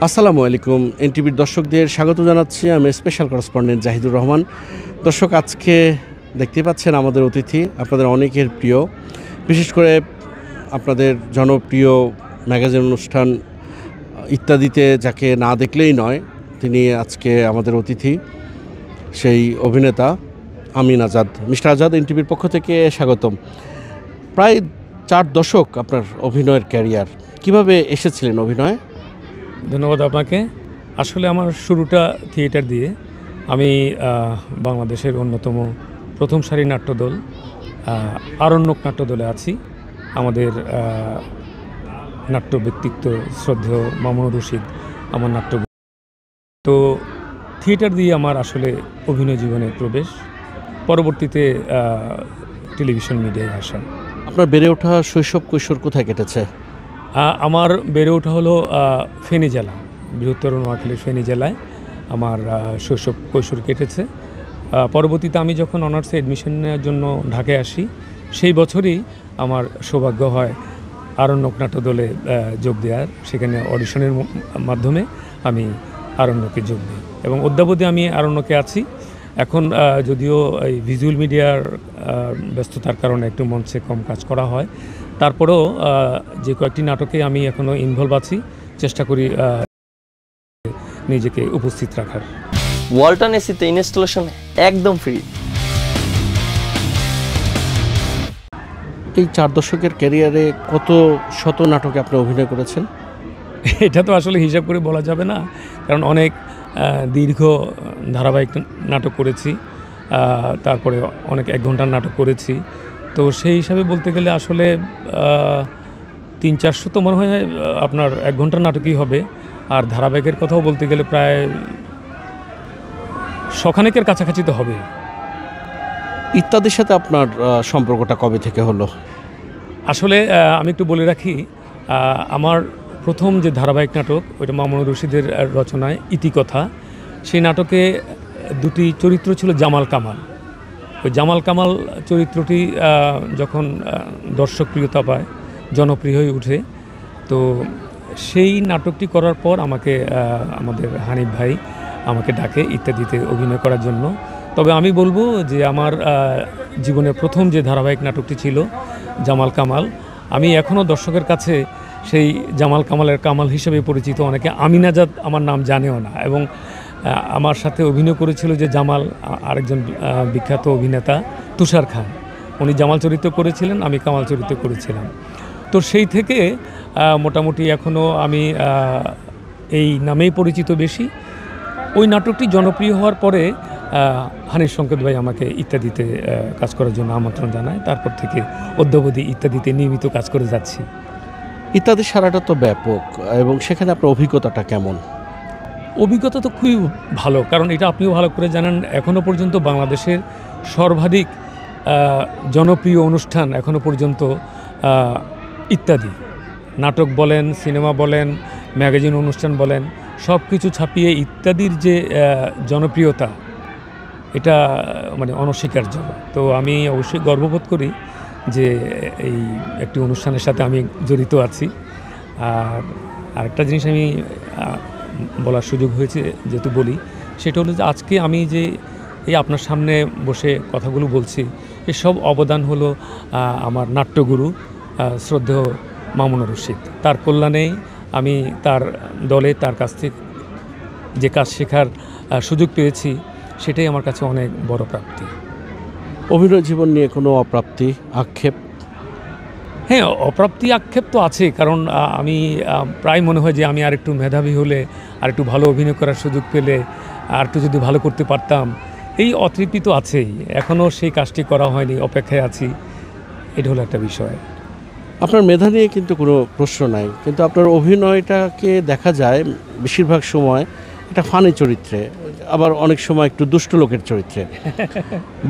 আসসালামু আলাইকুম। এনটিভির দর্শকদের স্বাগত জানাচ্ছি। আমি স্পেশাল করেসপন্ডেন্ট জাহিদুর রহমান। দর্শক, আজকে দেখতে পাচ্ছেন আমাদের অতিথি আপনাদের অনেকের প্রিয়, বিশেষ করে আপনাদের জনপ্রিয় ম্যাগাজিন অনুষ্ঠান ইত্যাদিতে যাকে না দেখলেই নয়, তিনি আজকে আমাদের অতিথি, সেই অভিনেতা আমিন আজাদ। মিস্টার আজাদ, এনটিভির পক্ষ থেকে স্বাগতম। প্রায় 4 দশক আপনার অভিনয়ের ক্যারিয়ার, কিভাবে এসেছিলেন অভিনয়ে? ধন্যবাদ আপনাকে। আসলে আমার শুরুটা থিয়েটার দিয়ে। আমি বাংলাদেশের অন্যতম প্রথম সারি নাট্যদল আরণ্যক নাট্যদলে আছি। আমাদের নাট্য ব্যক্তিত্ব শ্রদ্ধেয় মামুনুর রশিদ আমার নাট্য। তো থিয়েটার দিয়ে আমার আসলে অভিনয় জীবনে প্রবেশ, পরবর্তীতে টেলিভিশন মিডিয়ায় আসা। আপনার বেড়ে ওঠা শৈশব কৈশোর কোথায় কেটেছে? আমার বেড়ে ওঠা হলো ফেনী জেলা, বৃহত্তর নোয়াখালীর ফেনী জেলায় আমার শৈশব কৈশোর কেটেছে। পরবর্তীতে আমি যখন অনার্সে অ্যাডমিশন নেওয়ার জন্য ঢাকায় আসি, সেই বছরই আমার সৌভাগ্য হয় আরণ্যক নাট্যদলে যোগ দেওয়ার। সেখানে অডিশনের মাধ্যমে আমি আরণ্যকে যোগ দিই এবং অদ্যাবধি আমি আরণ্যকে আছি। এখন যদিও এই ভিজুয়াল মিডিয়ার ব্যস্ততার কারণে একটু মঞ্চে কম কাজ করা হয়, তারপরেও যে কয়েকটি নাটকে আমি এখনও ইনভলভ আছি, চেষ্টা করি নিজেকে উপস্থিত রাখার। ওয়ালটন এসিতে ইনস্টলেশন একদম ফ্রি। এই 4 দশকের ক্যারিয়ারে কত শত নাটকে আপনি অভিনয় করেছেন? এটা তো আসলে হিসাব করে বলা যাবে না, কারণ অনেক দীর্ঘ ধারাবাহিক নাটক করেছি, তারপরে অনেক 1 ঘন্টার নাটক করেছি। তো সেই হিসাবে বলতে গেলে আসলে 300-400 তো মনে হয় আপনার 1 ঘন্টার নাটকই হবে। আর ধারাবাহিকের কথাও বলতে গেলে প্রায় 100 কাছাকাছি তো হবে। ইত্যাদির সাথে আপনার সম্পর্কটা কবে থেকে হলো? আসলে আমি একটু বলে রাখি, আমার প্রথম যে ধারাবাহিক নাটক, ওইটা মামুনুর রশিদের রচনায় ইতিকথা। সেই নাটকে 2টি চরিত্র ছিল জামাল কামাল। ওই জামাল কামাল চরিত্রটি যখন দর্শকপ্রিয়তা পায়, জনপ্রিয় হয়ে ওঠে, তো সেই নাটকটি করার পর আমাকে আমাদের হানিফ ভাই আমাকে ডাকে ইত্যাদিতে অভিনয় করার জন্য। তবে আমি বলবো যে আমার জীবনের প্রথম যে ধারাবাহিক নাটকটি ছিল জামাল কামাল, আমি এখনও দর্শকের কাছে সেই জামাল কামালের কামাল হিসেবে পরিচিত। অনেকে আমিন আজাদ আমার নাম জানেও না। এবং আমার সাথে অভিনয় করেছিল যে জামাল, আরেকজন বিখ্যাত অভিনেতা তুষার খান, উনি জামাল চরিত্র করেছিলেন, আমি কামাল চরিত্র করেছিলাম। তো সেই থেকে মোটামুটি এখনও আমি এই নামেই পরিচিত বেশি। ওই নাটকটি জনপ্রিয় হওয়ার পরে হানিফ সংকেত ভাই আমাকে ইত্যাদিতে কাজ করার জন্য আমন্ত্রণ জানায়। তারপর থেকে অদ্যাবধি ইত্যাদিতে নিয়মিত কাজ করে যাচ্ছি। ইত্যাদি সারাটা তো ব্যাপক, এবং সেখানে আপনার অভিজ্ঞতাটা কেমন? অভিজ্ঞতা তো খুবই ভালো, কারণ এটা আপনিও ভালো করে জানেন, এখনও পর্যন্ত বাংলাদেশের সর্বাধিক জনপ্রিয় অনুষ্ঠান এখনও পর্যন্ত ইত্যাদি। নাটক বলেন, সিনেমা বলেন, ম্যাগাজিন অনুষ্ঠান বলেন, সব কিছু ছাপিয়ে ইত্যাদির যে জনপ্রিয়তা, এটা মানে অনস্বীকার্য। তো আমি অবশ্যই গর্ববোধ করি যে এই একটি অনুষ্ঠানের সাথে আমি জড়িত আছি। আর আরেকটা জিনিস আমি বলার সুযোগ হয়েছে, যেহেতু বলি, সেটা হলো যে আজকে আমি যে এই আপনার সামনে বসে কথাগুলো বলছি, এসব অবদান হলো আমার নাট্যগুরু শ্রদ্ধেয় মামুনুর রশিদ। তার কল্যাণেই আমি তার দলে তার কাছ থেকে যে কাজ শেখার সুযোগ পেয়েছি, সেটাই আমার কাছে অনেক বড় প্রাপ্তি। অভিনয় জীবন নিয়ে কোনো অপ্রাপ্তি, আক্ষেপ? হ্যাঁ, অপ্রাপ্তি আক্ষেপ তো আছে, কারণ আমি প্রায় মনে হয় যে আমি আরেকটু মেধাবী হলে, আরেকটু ভালো অভিনয় করার সুযোগ পেলে, আর একটু যদি ভালো করতে পারতাম, এই অতৃপ্তি তো আছেই। এখনও সেই কাজটি করা হয়নি, অপেক্ষায় আছি। এটা হলো একটা বিষয়। আপনার মেধা নিয়ে কিন্তু কোনো প্রশ্ন নাই, কিন্তু আপনার অভিনয়টাকে দেখা যায় বেশিরভাগ সময় একটা ফানি চরিত্রে, আবার অনেক সময় একটু দুষ্ট লোকের চরিত্রে।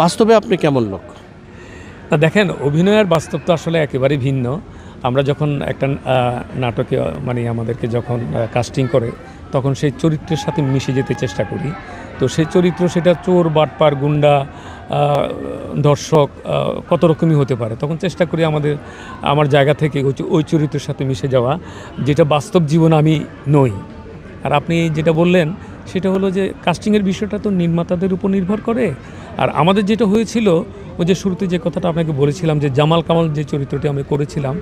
বাস্তবে আপনি কেমন লোক? না দেখেন, অভিনয় আর বাস্তব তো আসলে একেবারেই ভিন্ন। আমরা যখন একটা নাটকে মানে আমাদেরকে যখন কাস্টিং করে, তখন সেই চরিত্রের সাথে মিশে যেতে চেষ্টা করি। তো সেই চরিত্র, সেটা চোর, বাটপার, গুন্ডা, দর্শক, কত রকমই হতে পারে। তখন চেষ্টা করি আমার জায়গা থেকে ওই চরিত্রের সাথে মিশে যাওয়া, যেটা বাস্তব জীবন আমি নই। আর আপনি যেটা বললেন সেটা হলো যে কাস্টিংয়ের বিষয়টা তো নির্মাতাদের উপর নির্ভর করে। আর আমাদের যেটা হয়েছিল, ওই যে শুরুতে যে কথাটা আপনাকে বলেছিলাম যে জামাল কামাল যে চরিত্রটি আমি করেছিলাম,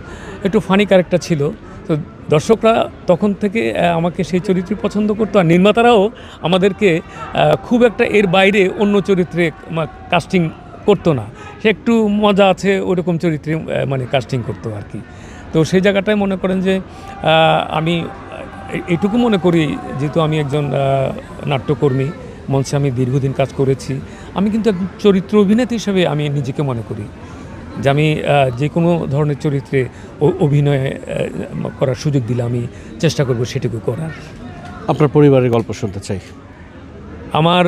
একটু ফানি ক্যারেক্টার ছিল। তো দর্শকরা তখন থেকে আমাকে সেই চরিত্রই পছন্দ করতো, আর নির্মাতারাও আমাদেরকে খুব একটা এর বাইরে অন্য চরিত্রে কাস্টিং করতো না। সে একটু মজা আছে ওরকম চরিত্রে মানে কাস্টিং করতো আর কি। তো সেই জায়গাটায় মনে করেন যে আমি এইটুকু মনে করি, যেহেতু আমি একজন নাট্যকর্মী, মঞ্চে আমি দীর্ঘদিন কাজ করেছি, আমি কিন্তু একজন চরিত্র অভিনেতা হিসেবে আমি নিজেকে মনে করি যে আমি যে কোনো ধরনের চরিত্রে অভিনয় করার সুযোগ দিলে আমি চেষ্টা করব সেটুকু করার। আপনার পরিবারের গল্প শুনতে চাই। আমার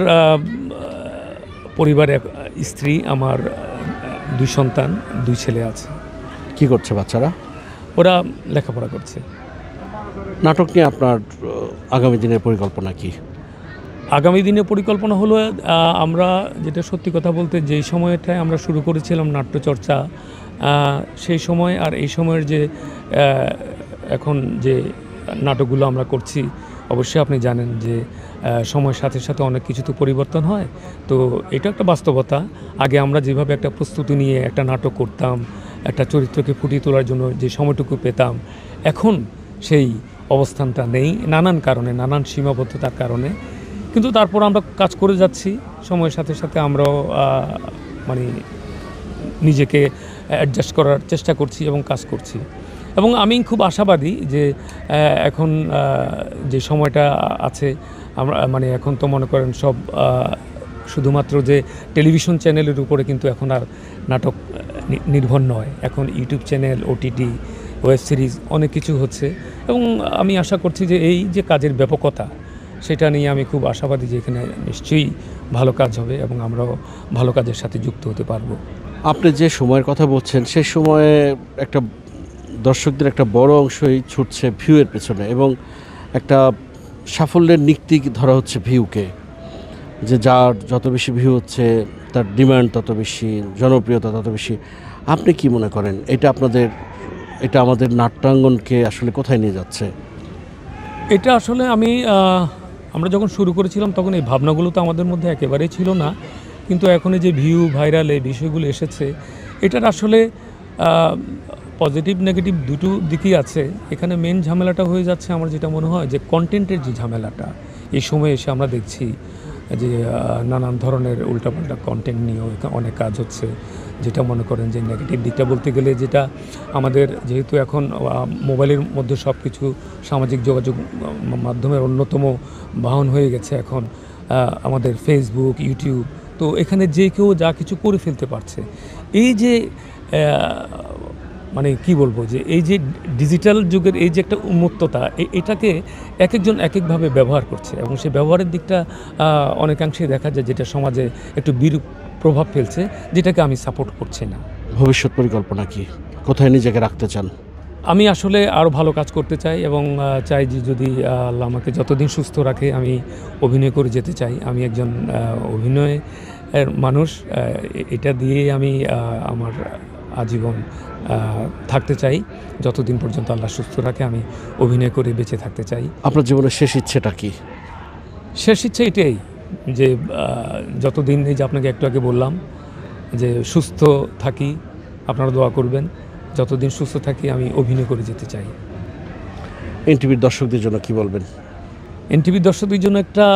পরিবারে স্ত্রী, আমার 2 সন্তান, 2 ছেলে আছে। কি করছে বাচ্চারা? ওরা লেখাপড়া করছে। নাটক নিয়ে আপনার আগামী দিনের পরিকল্পনা কি? আগামী দিনের পরিকল্পনা হলো আমরা যেটা সত্যি কথা বলতে যেই সময়টায় আমরা শুরু করেছিলাম নাট্যচর্চা, সেই সময় আর এই সময়ের যে এখন যে নাটকগুলো আমরা করছি, অবশ্যই আপনি জানেন যে সময়ের সাথে সাথে অনেক কিছু তো পরিবর্তন হয়। তো এটা একটা বাস্তবতা। আগে আমরা যেভাবে একটা প্রস্তুতি নিয়ে একটা নাটক করতাম, একটা চরিত্রকে ফুটিয়ে তোলার জন্য যে সময়টুকু পেতাম, এখন সেই অবস্থানটা নেই নানান কারণে, নানান সীমাবদ্ধতার কারণে। কিন্তু তারপর আমরা কাজ করে যাচ্ছি, সময়ের সাথে সাথে আমরাও মানে নিজেকে অ্যাডজাস্ট করার চেষ্টা করছি এবং কাজ করছি। এবং আমি খুব আশাবাদী যে এখন যে সময়টা আছে, আমরা মানে এখন তো মনে করেন সব শুধুমাত্র যে টেলিভিশন চ্যানেলের উপরে কিন্তু এখন আর নাটক নির্ভর নয়। এখন YouTube channel, OTT, web series অনেক কিছু হচ্ছে। এবং আমি আশা করছি যে এই যে কাজের ব্যাপকতা, সেটা নিয়ে আমি খুব আশাবাদী যে এখানে নিশ্চয়ই ভালো কাজ হবে এবং আমরাও ভালো কাজের সাথে যুক্ত হতে পারবো। আপনি যে সময়ের কথা বলছেন, সেই সময়ে একটা দর্শকদের একটা বড় অংশই ছুটছে ভিউয়ের পেছনে, এবং একটা সাফল্যের নিক্তি ধরা হচ্ছে ভিউকে, যে যার যত বেশি ভিউ হচ্ছে তার ডিমান্ড তত বেশি, জনপ্রিয়তা তত বেশি। আপনি কি মনে করেন এটা আমাদের নাট্যাঙ্গনকে আসলে কোথায় নিয়ে যাচ্ছে? এটা আসলে আমরা যখন শুরু করেছিলাম তখন এই ভাবনাগুলো তো আমাদের মধ্যে একেবারেই ছিল না। কিন্তু এখন এই যে ভিউ, ভাইরাল এই বিষয়গুলো এসেছে, এটার আসলে পজিটিভ নেগেটিভ দুটো দিকই আছে। এখানে মেন ঝামেলাটা হয়ে যাচ্ছে আমার যেটা মনে হয় যে কন্টেন্টের যে ঝামেলাটা, এই সময়ে এসে আমরা দেখছি যে নানান ধরনের উল্টাপাল্টা কন্টেন্ট নিয়েও অনেক কাজ হচ্ছে, যেটা মনে করেন যে নেগেটিভ দিকটা বলতে গেলে, যেটা আমাদের যেহেতু এখন মোবাইলের মধ্যে সব কিছু সামাজিক যোগাযোগ মাধ্যমের অন্যতম বাহন হয়ে গেছে এখন আমাদের ফেসবুক, ইউটিউব। তো এখানে যে কেউ যা কিছু করে ফেলতে পারছে। এই যে মানে কি বলবো, যে এই যে ডিজিটাল যুগের এই যে একটা উন্মত্ততা, এটাকে এক একজন এক একভাবে ব্যবহার করছে, এবং সেই ব্যবহারের দিকটা অনেকাংশেই দেখা যায় যেটা সমাজে একটু বিরূপ প্রভাব ফেলছে, যেটাকে আমি সাপোর্ট করছি না। ভবিষ্যৎ পরিকল্পনা কি? কোথায় নিজেকে রাখতে চান? আমি আসলে আরও ভালো কাজ করতে চাই, এবং চাই যে যদি আল্লাহ আমাকে যতদিন সুস্থ রাখে আমি অভিনয় করে যেতে চাই। আমি একজন অভিনয়ের মানুষ, এটা দিয়েই আমি আমার আজীবন থাকতে চাই। যতদিন পর্যন্ত আল্লাহ সুস্থ রাখে আমি অভিনয় করে বেঁচে থাকতে চাই। আপনার জীবনের শেষ ইচ্ছেটা কি? শেষ ইচ্ছে এটাই যে যতদিন, এই যে আপনাকে একটু আগে বললাম যে সুস্থ থাকি, আপনারা দোয়া করবেন, যতদিন সুস্থ থাকি আমি অভিনয় করে যেতে চাই। এনটিভির দর্শকদের জন্য কি বলবেন? এনটিভির দর্শকদের জন্য একটা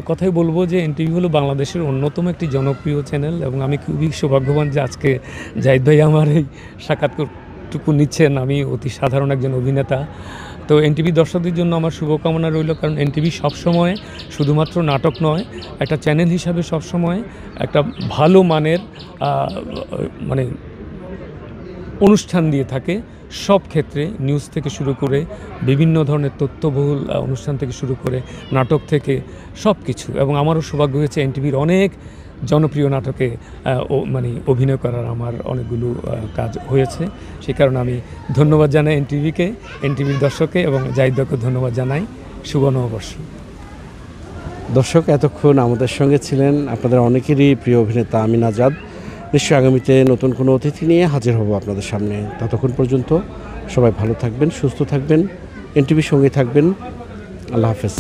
কথাই বলবো যে এনটিভি হলো বাংলাদেশের অন্যতম একটি জনপ্রিয় চ্যানেল, এবং আমি খুবই সৌভাগ্যবান যে আজকে জাহিদ ভাই আমার এই সাক্ষাৎকারটুকু নিচ্ছেন। আমি অতি সাধারণ একজন অভিনেতা। তো এনটিভি দর্শকদের জন্য আমার শুভকামনা রইল, কারণ এনটিভি সবসময় শুধুমাত্র নাটক নয়, একটা চ্যানেল হিসাবে সবসময় একটা ভালো মানের মানে অনুষ্ঠান দিয়ে থাকে সব ক্ষেত্রে, নিউজ থেকে শুরু করে বিভিন্ন ধরনের তথ্যবহুল অনুষ্ঠান থেকে শুরু করে নাটক থেকে সব কিছু। এবং আমারও সৌভাগ্য হয়েছে এনটিভির অনেক জনপ্রিয় নাটকে মানে অভিনয় করার আমার অনেকগুলো কাজ হয়েছে। সেই কারণে আমি ধন্যবাদ জানাই এনটিভিকে, এনটিভির দর্শককে, এবং জাহিদকে ধন্যবাদ জানাই। শুভ নববর্ষ। দর্শক, এতক্ষণ আমাদের সঙ্গে ছিলেন আপনাদের অনেকেরই প্রিয় অভিনেতা আমিন আজাদ। নিশ্চয়ই আগামীতে নতুন কোনো অতিথি নিয়ে হাজির হব আপনাদের সামনে। ততক্ষণ পর্যন্ত সবাই ভালো থাকবেন, সুস্থ থাকবেন, এনটিভির সঙ্গে থাকবেন। আল্লাহ হাফেজ।